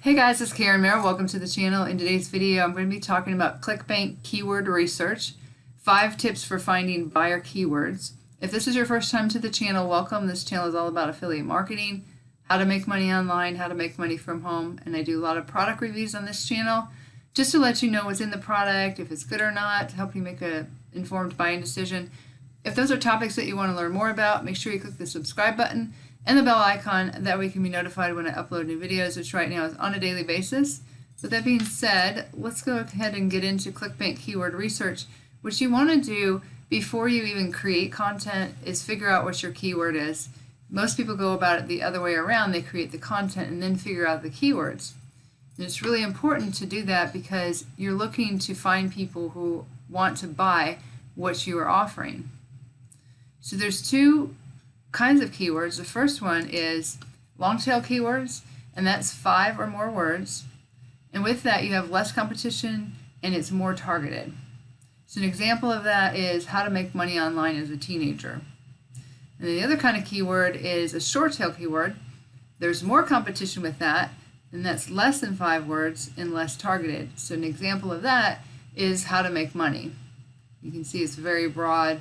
Hey guys, it's Karen Merrill. Welcome to the channel. In today's video, I'm going to be talking about Clickbank keyword research, 5 tips for finding buyer keywords. If this is your first time to the channel, welcome. This channel is all about affiliate marketing, how to make money online, how to make money from home, and I do a lot of product reviews on this channel just to let you know what's in the product, if it's good or not, to help you make an informed buying decision. If those are topics that you want to learn more about, make sure you click the subscribe button and the bell icon. That way you can be notified when I upload new videos, which right now is on a daily basis. With that being said, let's go ahead and get into Clickbank keyword research. What you want to do before you even create content is figure out what your keyword is. Most people go about it the other way around. They create the content and then figure out the keywords. And it's really important to do that because you're looking to find people who want to buy what you are offering. So there's 2 kinds of keywords. The first one is long tail keywords, and that's 5 or more words. And with that, you have less competition and it's more targeted. So an example of that is how to make money online as a teenager. And the other kind of keyword is a short tail keyword. There's more competition with that, and that's less than 5 words and less targeted. So an example of that is how to make money. You can see it's very broad,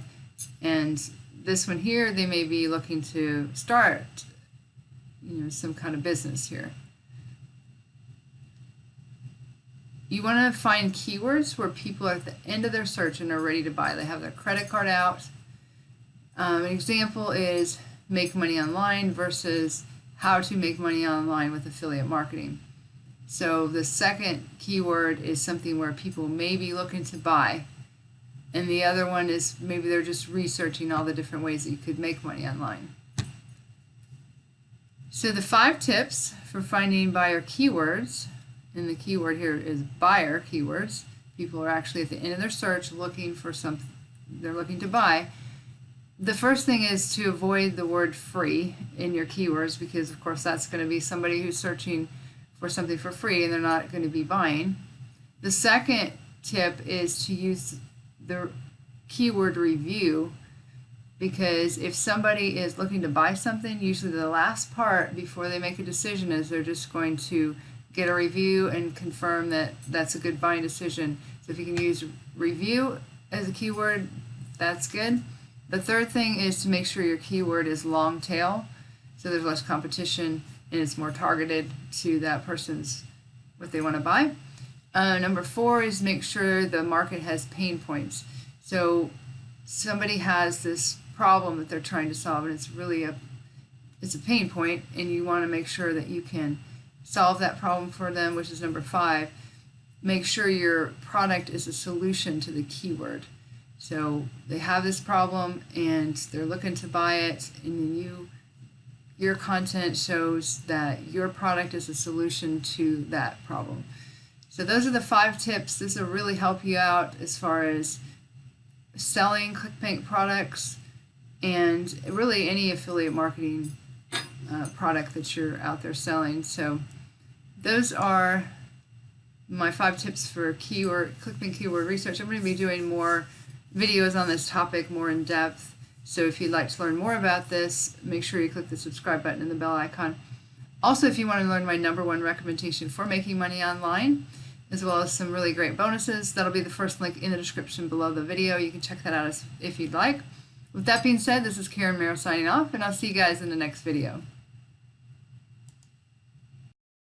and this one here, they may be looking to start, some kind of business here. You want to find keywords where people are at the end of their search and are ready to buy. They have their credit card out. An example is make money online versus how to make money online with affiliate marketing. So the second keyword is something where people may be looking to buy. And the other one is maybe they're just researching all the different ways that you could make money online. So the 5 tips for finding buyer keywords, and the keyword here is buyer keywords. People are actually at the end of their search looking for something they're looking to buy. The first thing is to avoid the word free in your keywords because of course that's going to be somebody who's searching for something for free and they're not going to be buying. The second tip is to use the keyword review, because if somebody is looking to buy something, usually the last part before they make a decision is they're just going to get a review and confirm that that's a good buying decision. So if you can use review as a keyword, that's good. The third thing is to make sure your keyword is long tail, so there's less competition and it's more targeted to that person's what they want to buy. Number 4 is make sure the market has pain points. So somebody has this problem that they're trying to solve, and it's really a pain point, and you want to make sure that you can solve that problem for them, which is number 5. Make sure your product is a solution to the keyword. So they have this problem and they're looking to buy it, and your content shows that your product is a solution to that problem. So those are the 5 tips. This will really help you out as far as selling Clickbank products and really any affiliate marketing product that you're out there selling. So those are my 5 tips for Clickbank keyword research. I'm going to be doing more videos on this topic more in depth. So if you'd like to learn more about this, make sure you click the subscribe button and the bell icon. Also, if you want to learn my #1 recommendation for making money online, as well as some really great bonuses, that'll be the first link in the description below the video. You can check that out if you'd like. With that being said, this is Karen Merrill signing off, and I'll see you guys in the next video.